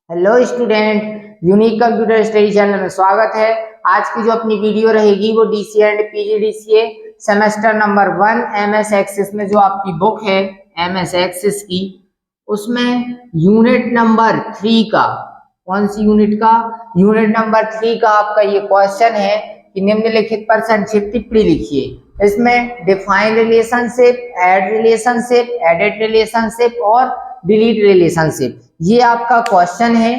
Hello student, unique computer study channel में स्वागत है। आज की जो अपनी वीडियो रहेगी वो DCA and PGDCA semester number 1 MS Access में जो आपकी बुक है एमएस एक्सेस की, उसमें यूनिट नंबर 3 का, कौन सी यूनिट का, यूनिट नंबर 3 का आपका ये क्वेश्चन है कि निम्नलिखित पर संक्षिप्त टिप्पणी लिखिए। इसमें define relationship, add relationship, edit relationship और डिलीट रिलेशनशिप, ये आपका क्वेश्चन है।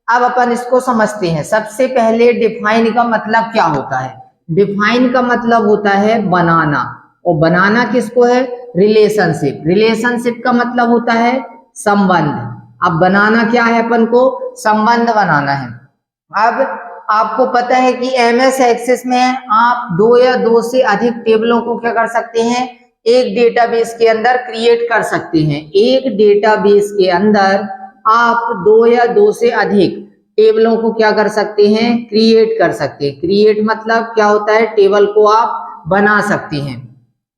अब अपन इसको समझते हैं। सबसे पहले डिफाइन का मतलब क्या होता है। डिफाइन का मतलब होता है बनाना, और बनाना किसको है, रिलेशनशिप। रिलेशनशिप का मतलब होता है संबंध। अब बनाना क्या है, अपन को संबंध बनाना है। अब आपको पता है कि एमएस एक्सेस में आप 2 या 2 से अधिक टेबलों को क्या कर सकते हैं, एक डेटाबेस के अंदर क्रिएट कर सकते हैं। एक डेटाबेस के अंदर आप 2 या 2 से अधिक टेबलों को क्या कर सकते हैं, क्रिएट कर सकते हैं। क्रिएट मतलब क्या होता है, टेबल को आप बना सकते हैं।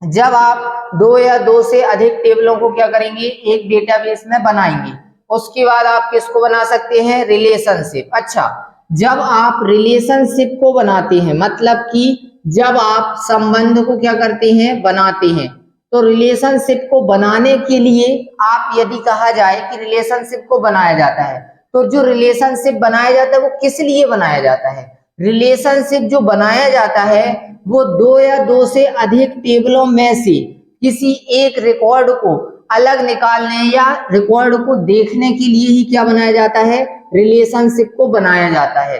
जब आप 2 या 2 से अधिक टेबलों को क्या करेंगे, एक डेटाबेस में बनाएंगे, उसके बाद आप किसको बना सकते हैं, रिलेशनशिप। अच्छा, जब आप रिलेशनशिप को बनाते हैं, मतलब कि जब आप संबंध को क्या करते हैं, बनाते हैं, तो रिलेशनशिप को बनाने के लिए आप यदि कहा जाए कि रिलेशनशिप को बनाया जाता है, तो जो रिलेशनशिप बनाया जाता है वो किस लिए बनाया जाता है। रिलेशनशिप जो बनाया जाता है वो 2 या 2 से अधिक टेबलों में से किसी एक रिकॉर्ड को अलग निकालने या रिकॉर्ड को देखने के लिए ही क्या बनाया जाता है, रिलेशनशिप को बनाया जाता है।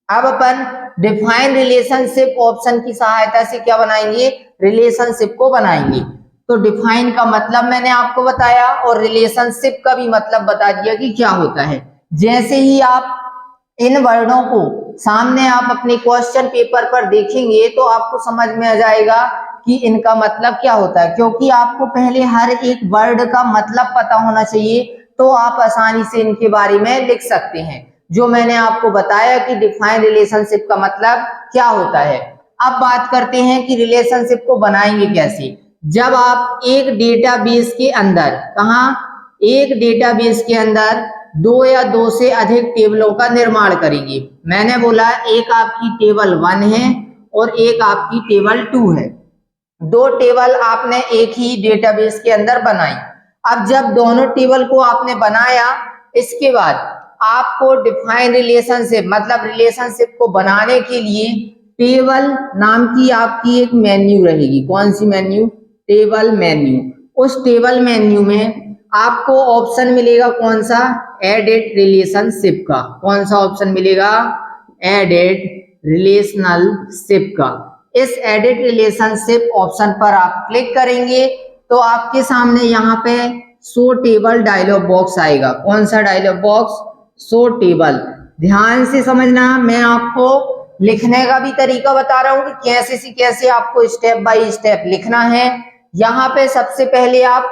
अब अपन डिफाइन रिलेशनशिप ऑप्शन की सहायता से क्या बनाएंगे, रिलेशनशिप को बनाएंगे। तो डिफाइन का मतलब मैंने आपको बताया और रिलेशनशिप का भी मतलब बता दिया कि क्या होता है। जैसे ही आप इन वर्डों को सामने आप अपने क्वेश्चन पेपर पर देखेंगे तो आपको समझ में आ जाएगा कि इनका मतलब क्या होता है, क्योंकि आपको पहले हर एक वर्ड का मतलब पता होना चाहिए, तो आप आसानी से इनके बारे में लिख सकते हैं। जो मैंने आपको बताया कि डिफाइन रिलेशनशिप का मतलब क्या होता है। अब बात करते हैं कि रिलेशनशिप को बनाएंगे कैसे। जब आप एक डेटाबेस के अंदर, कहाँ, एक डेटाबेस के अंदर 2 या 2 से अधिक टेबलों का निर्माण करेंगे। मैंने बोला एक आपकी टेबल 1 है और एक आपकी टेबल 2 है। 2 टेबल आपने एक ही डेटाबेस के अंदर बनाई। अब जब दोनों टेबल को आपने बनाया, इसके बाद आपको डिफाइन रिलेशनशिप मतलब रिलेशनशिप को बनाने के लिए टेबल नाम की आपकी एक मेन्यू रहेगी। कौन सी मेन्यू, टेबल मेन्यू। उस टेबल मेन्यू में आपको ऑप्शन मिलेगा कौन सा, एडिट रिलेशनशिप का। कौन सा ऑप्शन मिलेगा, एडिट रिलेशनशिप का। इस एडिट रिलेशनशिप ऑप्शन पर आप क्लिक करेंगे तो आपके सामने यहाँ पे शो टेबल डायलॉग बॉक्स आएगा। कौन सा डायलॉग बॉक्स, शो टेबल। ध्यान से समझना, मैं आपको लिखने का भी तरीका बता रहा हूँ कि कैसे से कैसे आपको स्टेप बाय स्टेप लिखना है। यहाँ पे सबसे पहले आप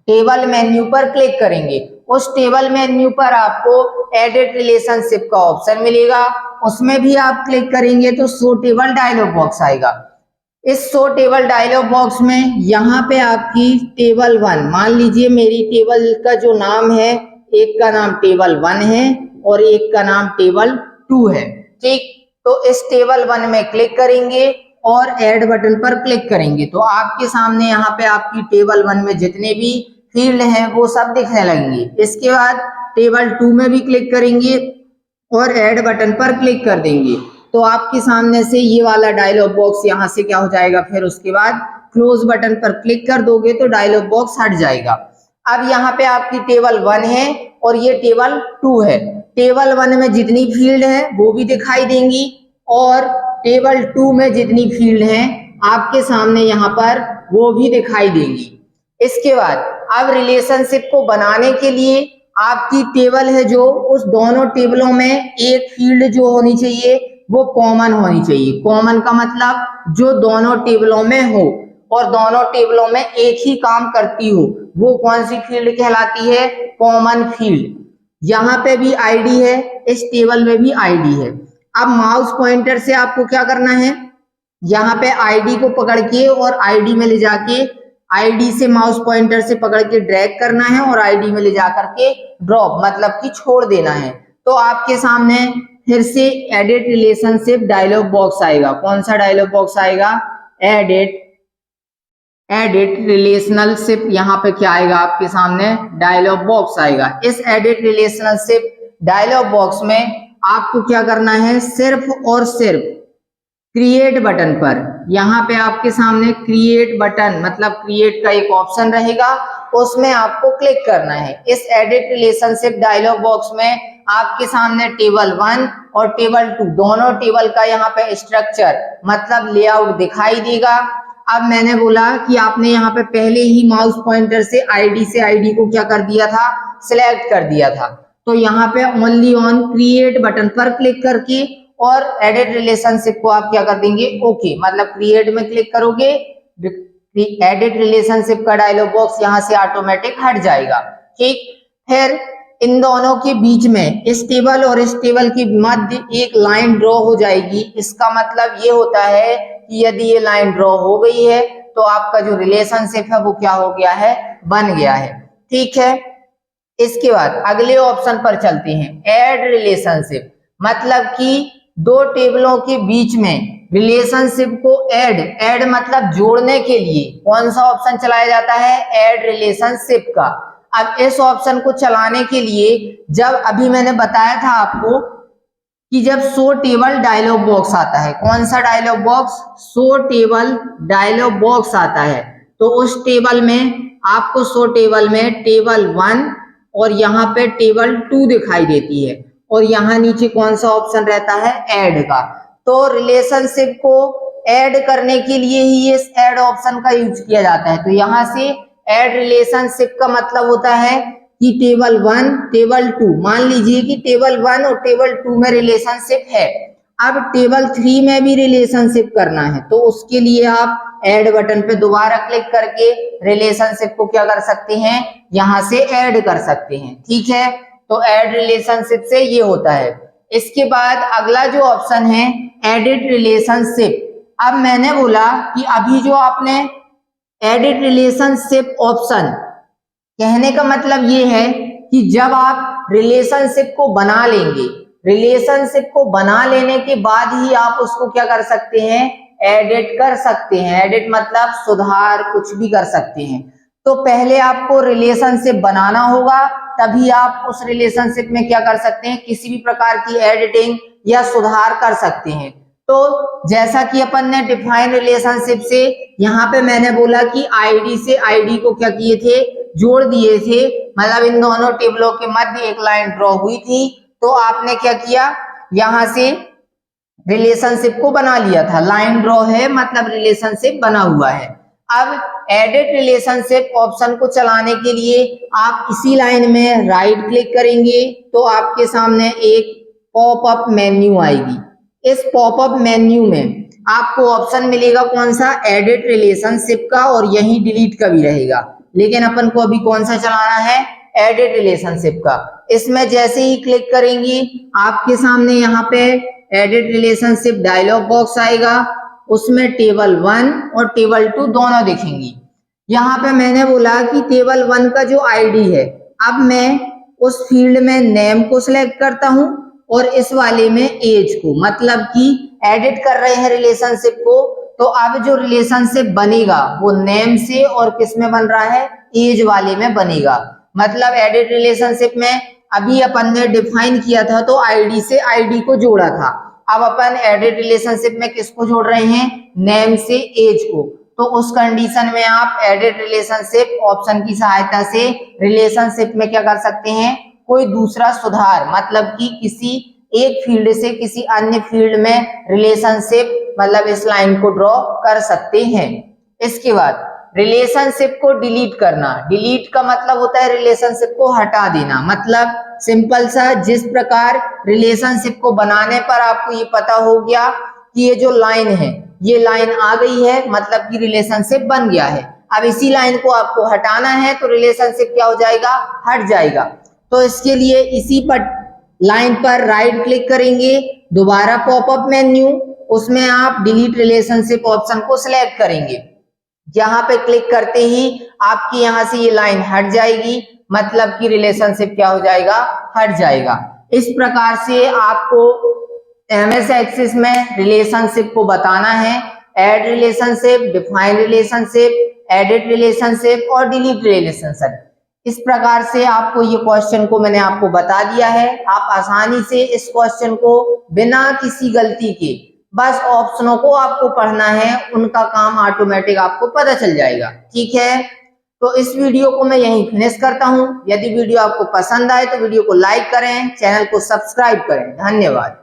टेबल मेन्यू पर क्लिक करेंगे। उस टेबल मेन्यू पर आपको एडिट रिलेशनशिप का ऑप्शन मिलेगा, उसमें भी आप क्लिक करेंगे तो शो टेबल डायलॉग बॉक्स आएगा। इस शो टेबल डायलॉग बॉक्स में यहाँ पे आपकी टेबल 1, मान लीजिए मेरी टेबल का जो नाम है, एक का नाम टेबल 1 है और एक का नाम टेबल 2 है, ठीक। तो इस टेबल 1 में क्लिक करेंगे और ऐड बटन पर क्लिक करेंगे तो आपके सामने यहाँ पे आपकी टेबल 1 में जितने भी फील्ड हैं वो सब दिखने लगेंगे। इसके बाद टेबल 2 में भी क्लिक करेंगे और ऐड बटन पर क्लिक कर देंगे तो आपके सामने से ये वाला डायलॉग बॉक्स यहाँ से क्या हो जाएगा। फिर उसके बाद क्लोज बटन पर क्लिक कर दोगे तो डायलॉग बॉक्स हट जाएगा। अब यहाँ पे आपकी टेबल 1 है और ये टेबल 2 है। टेबल 1 में जितनी फील्ड है वो भी दिखाई देंगी और टेबल 2 में जितनी फील्ड है आपके सामने यहाँ पर वो भी दिखाई देंगी। इसके बाद अब रिलेशनशिप को बनाने के लिए आपकी टेबल है जो, उस दोनों टेबलों में एक फील्ड जो होनी चाहिए वो कॉमन होनी चाहिए। कॉमन का मतलब जो दोनों टेबलों में हो और दोनों टेबलों में एक ही काम करती हो, वो कौन सी फील्ड कहलाती है, कॉमन फील्ड। यहाँ पे भी आईडी है, इस टेबल में भी आईडी है। अब माउस पॉइंटर से आपको क्या करना है, यहाँ पे आईडी को पकड़ के और आईडी में ले जाके, आईडी से माउस पॉइंटर से पकड़ के ड्रैग करना है और आईडी में ले जाकर के ड्रॉप मतलब कि छोड़ देना है। तो आपके सामने फिर से एडिट रिलेशनशिप डायलॉग बॉक्स आएगा। कौन सा डायलॉग बॉक्स आएगा? Edit relationship. यहाँ पे क्या आएगा आपके सामने? डायलॉग बॉक्स आएगा। इस एडिट रिलेशनशिप डायलॉग बॉक्स में आपको क्या करना है? सिर्फ और सिर्फ क्रिएट बटन पर, यहाँ पे आपके सामने क्रिएट बटन मतलब क्रिएट का एक ऑप्शन रहेगा, उसमें आपको क्लिक करना है। इस एडिट रिलेशनशिप डायलॉग बॉक्स में आपके सामने टेबल 1 और टेबल 2 दोनों टेबल का यहाँ पे स्ट्रक्चर मतलब लेआउट दिखाई देगा। अब मैंने बोला कि आपने यहाँ पे पहले ही माउस पॉइंटर से आईडी को क्या कर दिया था? सिलेक्ट कर दिया था। तो यहाँ पे ओनली ऑन क्रिएट बटन पर क्लिक करके और एडिट रिलेशनशिप को आप क्या कर देंगे? ओके, मतलब क्रिएट में क्लिक करोगे, एडिट रिलेशनशिप का डायलॉग बॉक्स यहाँ से ऑटोमेटिक हट जाएगा। ठीक, फिर इन दोनों के बीच में इस टेबल और इस टेबल के मध्य एक लाइन ड्रॉ हो जाएगी। इसका मतलब ये होता है कि यदि ये लाइन ड्रॉ हो गई है तो आपका जो रिलेशनशिप है वो क्या हो गया है? बन गया है। ठीक है, इसके बाद अगले ऑप्शन पर चलते हैं, ऐड रिलेशनशिप। मतलब कि दो टेबलों के बीच में रिलेशनशिप को ऐड मतलब जोड़ने के लिए कौन सा ऑप्शन चलाया जाता है? ऐड रिलेशनशिप का। अब इस ऑप्शन को चलाने के लिए जब अभी मैंने बताया था आपको कि जब शो टेबल डायलॉग बॉक्स आता है, कौन सा dialog box? Show table dialog box आता है, तो उस टेबल में आपको शो टेबल में टेबल 1 और यहाँ पे टेबल 2 दिखाई देती है और यहाँ नीचे कौन सा ऑप्शन रहता है? ऐड का। तो रिलेशनशिप को ऐड करने के लिए ही इस ऐड ऑप्शन का यूज किया जाता है। तो यहाँ से ऐड रिलेशनशिप का मतलब होता है कि टेबल 1 टेबल 2, मान लीजिए कि टेबल 1 और टेबल 2 में रिलेशनशिप है, अब टेबल 3 में भी रिलेशनशिप करना है तो उसके लिए आप ऐड बटन पे दोबारा क्लिक करके रिलेशनशिप को क्या कर सकते हैं? यहां से ऐड कर सकते हैं। ठीक है, तो ऐड रिलेशनशिप से ये होता है। इसके बाद अगला जो ऑप्शन है एडिट रिलेशनशिप। अब मैंने बोला कि अभी जो आपने एडिट रिलेशनशिप ऑप्शन, कहने का मतलब ये है कि जब आप रिलेशनशिप को बना लेंगे, रिलेशनशिप को बना लेने के बाद ही आप उसको क्या कर सकते हैं? एडिट कर सकते हैं। एडिट मतलब सुधार, कुछ भी कर सकते हैं। तो पहले आपको रिलेशनशिप बनाना होगा, तभी आप उस रिलेशनशिप में क्या कर सकते हैं? किसी भी प्रकार की एडिटिंग या सुधार कर सकते हैं। तो जैसा कि अपन ने डिफाइन रिलेशनशिप से, यहाँ पे मैंने बोला कि आईडी से आईडी को क्या किए थे? जोड़ दिए थे, मतलब इन दोनों टेबलों के मध्य एक लाइन ड्रॉ हुई थी। तो आपने क्या किया? यहां से रिलेशनशिप को बना लिया था, लाइन ड्रॉ है मतलब रिलेशनशिप बना हुआ है। अब एडिट रिलेशनशिप ऑप्शन को चलाने के लिए आप इसी लाइन में राइट क्लिक करेंगे तो आपके सामने एक पॉपअप मेन्यू आएगी। इस पॉपअप मेन्यू में आपको ऑप्शन मिलेगा कौन सा? एडिट रिलेशनशिप का, और यही डिलीट का भी रहेगा, लेकिन अपन को अभी कौन सा चलाना है? एडिट रिलेशनशिप का। इसमें जैसे ही क्लिक करेंगे आपके सामने यहाँ पे एडिट रिलेशनशिप डायलॉग बॉक्स आएगा, उसमें टेबल 1 और टेबल 2 दोनों दिखेंगी। यहाँ पे मैंने बोला कि टेबल 1 का जो आईडी है, अब मैं उस फील्ड में नेम को सिलेक्ट करता हूं और इस वाले में एज को, मतलब कि एडिट कर रहे हैं रिलेशनशिप को, तो अब जो रिलेशनशिप बनेगा वो नेम से और किस में बन रहा है? एज वाले में बनेगा। मतलब एडिट रिलेशनशिप में अभी अपन ने डिफाइन किया था तो आईडी से आईडी को जोड़ा था, अब अपन एडिट रिलेशनशिप में किसको जोड़ रहे हैं? नेम से एज को। तो उस कंडीशन में आप एडिट रिलेशनशिप ऑप्शन की सहायता से रिलेशनशिप में क्या कर सकते हैं? कोई दूसरा सुधार, मतलब कि किसी एक फील्ड से किसी अन्य फील्ड में रिलेशनशिप, मतलब इस लाइन को ड्रॉ कर सकते हैं। इसके बाद रिलेशनशिप को डिलीट करना। डिलीट का मतलब होता है रिलेशनशिप को हटा देना। मतलब सिंपल सा, जिस प्रकार रिलेशनशिप को बनाने पर आपको ये पता हो गया कि ये जो लाइन है, ये लाइन आ गई है, मतलब कि रिलेशनशिप बन गया है। अब इसी लाइन को आपको हटाना है तो रिलेशनशिप क्या हो जाएगा? हट जाएगा। तो इसके लिए इसी पर लाइन पर राइट क्लिक करेंगे, दोबारा पॉपअप मेन्यू, उसमें आप डिलीट रिलेशनशिप ऑप्शन को सिलेक्ट करेंगे। यहाँ पे क्लिक करते ही आपकी यहाँ से ये लाइन हट जाएगी, मतलब कि रिलेशनशिप क्या हो जाएगा? हट जाएगा। इस प्रकार से आपको एमएस एक्सेस में रिलेशनशिप को बताना है, add relationship, define relationship, edit relationship और डिलीट रिलेशनशिप। इस प्रकार से आपको ये क्वेश्चन को मैंने आपको बता दिया है। आप आसानी से इस क्वेश्चन को बिना किसी गलती के बस ऑप्शनों को आपको पढ़ना है, उनका काम ऑटोमेटिक आपको पता चल जाएगा। ठीक है, तो इस वीडियो को मैं यहीं फिनिश करता हूं। यदि वीडियो आपको पसंद आए तो वीडियो को लाइक करें, चैनल को सब्सक्राइब करें। धन्यवाद।